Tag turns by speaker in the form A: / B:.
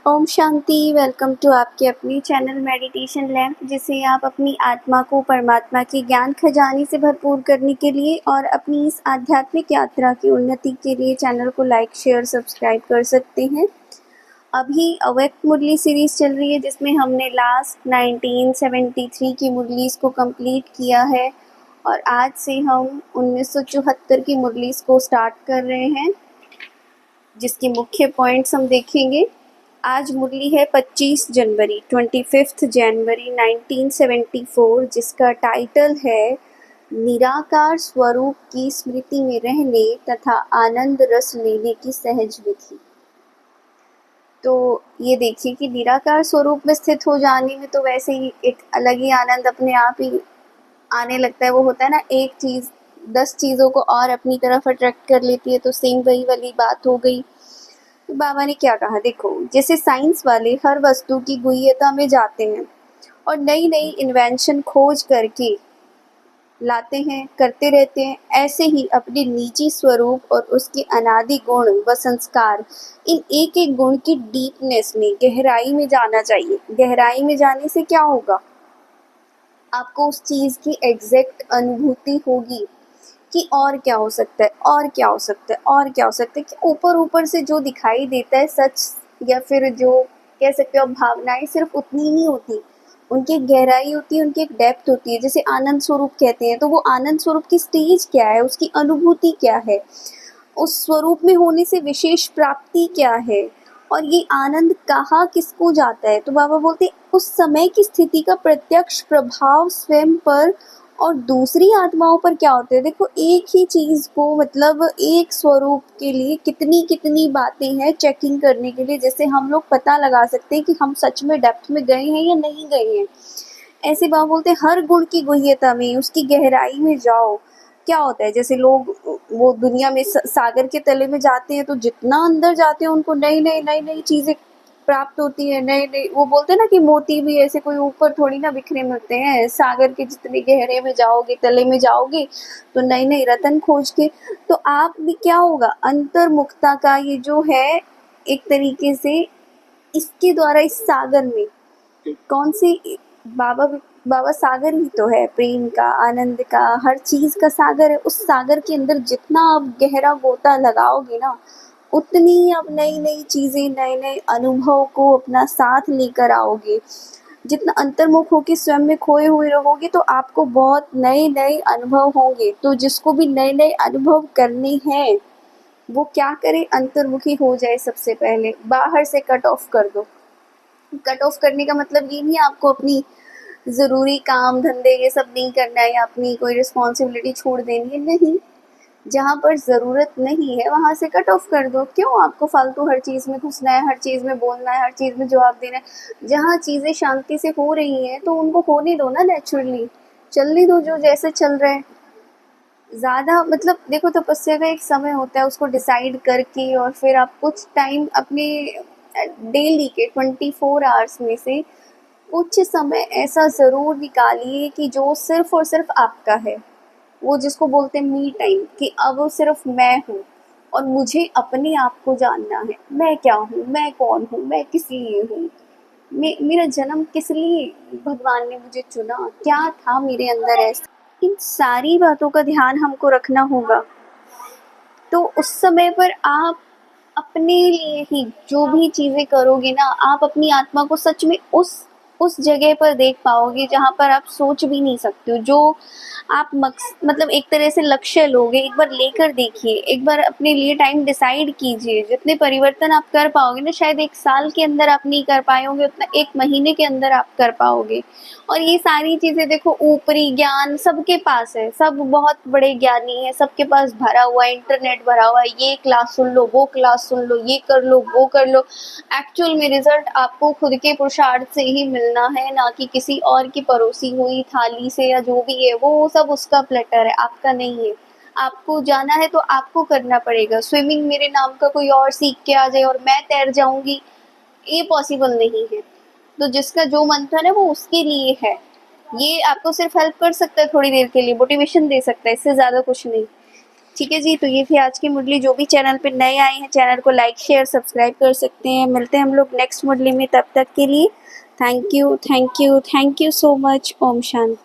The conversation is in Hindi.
A: ओम शांति। वेलकम टू आपके अपनी चैनल मेडिटेशन लैम्प, जिसे आप अपनी आत्मा को परमात्मा के ज्ञान खजाने से भरपूर करने के लिए और अपनी इस आध्यात्मिक यात्रा की उन्नति के लिए चैनल को लाइक शेयर सब्सक्राइब कर सकते हैं। अभी अव्यक्त मुरली सीरीज चल रही है, जिसमें हमने लास्ट 1973 की मुरलीज़ को कंप्लीट किया है और आज से हम 1974 की मुरलीज़ को स्टार्ट कर रहे हैं, जिसके मुख्य पॉइंट्स हम देखेंगे। आज मुरली है 25 जनवरी 25 जनवरी 1974, जिसका टाइटल है निराकार स्वरूप की स्मृति में रहने तथा आनंद रस लेने की सहज विधि। तो ये देखिए कि निराकार स्वरूप में स्थित हो जाने में तो वैसे ही एक अलग ही आनंद अपने आप ही आने लगता है। वो होता है ना, एक चीज़ 10 चीज़ों को और अपनी तरफ अट्रैक्ट कर लेती है, तो सेम वही वाली बात हो गई। तो बाबा ने क्या कहा, देखो, जैसे साइंस वाले हर वस्तु की गुह्यता में जाते हैं और नई नई इन्वेंशन खोज करके लाते हैं, करते रहते हैं, ऐसे ही अपने निजी स्वरूप और उसके अनादि गुण व संस्कार, इन एक एक गुण की डीपनेस में, गहराई में जाना चाहिए। गहराई में जाने से क्या होगा, आपको उस चीज़ की एग्जैक्ट अनुभूति होगी कि और क्या हो सकता है, और क्या हो सकता है, और क्या हो सकता है। कि ऊपर ऊपर से जो दिखाई देता है सच, या फिर जो कह सकते हो भावनाएं, सिर्फ उतनी नहीं होती, उनकी एक गहराई होती है, उनकी एक डेप्थ होती है। जैसे आनंद स्वरूप कहते हैं, तो वो आनंद स्वरूप की स्टेज क्या है, उसकी अनुभूति क्या है, उस स्वरूप में होने से विशेष प्राप्ति क्या है, और ये आनंद कहाँ किसको जाता है। तो बाबा बोलते उस समय की स्थिति का प्रत्यक्ष प्रभाव स्वयं पर और दूसरी आत्माओं पर क्या होते हैं। देखो, एक ही चीज़ को, मतलब एक स्वरूप के लिए कितनी कितनी बातें हैं चेकिंग करने के लिए, जैसे हम लोग पता लगा सकते हैं कि हम सच में डेप्थ में गए हैं या नहीं गए हैं। ऐसे बाबा बोलते हर गुण की गुह्यता में, उसकी गहराई में जाओ। क्या होता है, जैसे लोग वो दुनिया में सागर के तले में जाते हैं, तो जितना अंदर जाते हैं उनको नई नई चीज़ें प्राप्त होती है। नए नए, वो बोलते हैं ना कि मोती भी ऐसे कोई ऊपर थोड़ी ना बिखरे मिलते हैं। सागर के जितने गहरे में जाओगे, तले में जाओगे, तो नई नई रतन खोज के, तो आप भी क्या होगा, अंतर्मुखता का ये जो है एक तरीके से, इसके द्वारा इस सागर में कौन सी, बाबा बाबा सागर ही तो है, प्रेम का, आनंद का, हर चीज़ का सागर है। उस सागर के अंदर जितना आप गहरा गोता लगाओगे ना, उतनी आप नई नई चीज़ें, नए नए अनुभव को अपना साथ लेकर आओगे। जितना अंतर्मुख होकर स्वयं में खोए हुए रहोगे, तो आपको बहुत नए नए अनुभव होंगे। तो जिसको भी नए नए अनुभव करने हैं, वो क्या करे, अंतर्मुखी हो जाए। सबसे पहले बाहर से कट ऑफ कर दो। कट ऑफ करने का मतलब ये नहीं है आपको अपनी ज़रूरी काम धंधे ये सब नहीं करना है, या अपनी कोई रिस्पॉन्सिबिलिटी छोड़ देनी है, नहीं। जहाँ पर ज़रूरत नहीं है वहाँ से कट ऑफ कर दो। क्यों आपको फालतू हर चीज़ में घुसना है, हर चीज़ में बोलना है, हर चीज़ में जवाब देना है। जहाँ चीज़ें शांति से हो रही हैं, तो उनको होने दो ना, नेचुरली चलने दो, जो जैसे चल रहा है। ज़्यादा मतलब देखो, तपस्या का एक समय होता है, उसको डिसाइड करके, और फिर आप कुछ टाइम अपने डेली के 24 आवर्स में से कुछ समय ऐसा ज़रूर निकालिए कि जो सिर्फ और सिर्फ आपका है। वो जिसको बोलते हैं मी टाइम, कि अब वो सिर्फ मैं हूँ और मुझे अपने आप को जानना है। मैं क्या हूँ, मैं कौन हूँ, मैं किस लिए हूँ, मेरा जन्म किस लिए भगवान ने मुझे चुना, क्या था मेरे अंदर ऐसा। इन सारी बातों का ध्यान हमको रखना होगा। तो उस समय पर आप अपने लिए ही जो भी चीज़ें करोगे ना, आप अपनी आत्मा को सच में उस जगह पर देख पाओगे जहाँ पर आप सोच भी नहीं सकते हो। जो आप मतलब एक तरह से लक्ष्य लोगे, एक बार लेकर देखिए, एक बार अपने लिए टाइम डिसाइड कीजिए। जितने परिवर्तन आप कर पाओगे ना, शायद 1 साल के अंदर आप नहीं कर पाए होंगे, उतना 1 महीने के अंदर आप कर पाओगे। और ये सारी चीज़ें देखो, ऊपरी ज्ञान सबके पास है, सब बहुत बड़े ज्ञानी हैं, सबके पास भरा हुआ है, इंटरनेट भरा हुआ है। ये क्लास सुन लो, वो क्लास सुन लो, ये कर लो, वो कर लो। एक्चुअल में रिजल्ट आपको खुद के पुरुषार्थ से ही मिलना है, ना कि किसी और की परोसी हुई थाली से, या जो भी है वो सब उसका प्लेटर है, आपका नहीं है। आपको जाना है तो आपको करना पड़ेगा। स्विमिंग मेरे नाम का कोई और सीख के आ जाए और मैं तैर जाऊंगी, ये पॉसिबल नहीं है। तो जिसका जो मंथन है वो उसके लिए है। ये आपको सिर्फ हेल्प कर सकता है थोड़ी देर के लिए, मोटिवेशन दे सकता है, इससे ज़्यादा कुछ नहीं। ठीक है जी, तो ये थी आज की मुरली। जो भी चैनल पे नए आए हैं, चैनल को लाइक, शेयर, सब्सक्राइब कर सकते हैं। मिलते हैं हम लोग नेक्स्ट मुरली में, तब तक के लिए थैंक यू सो मच। ओम शांति।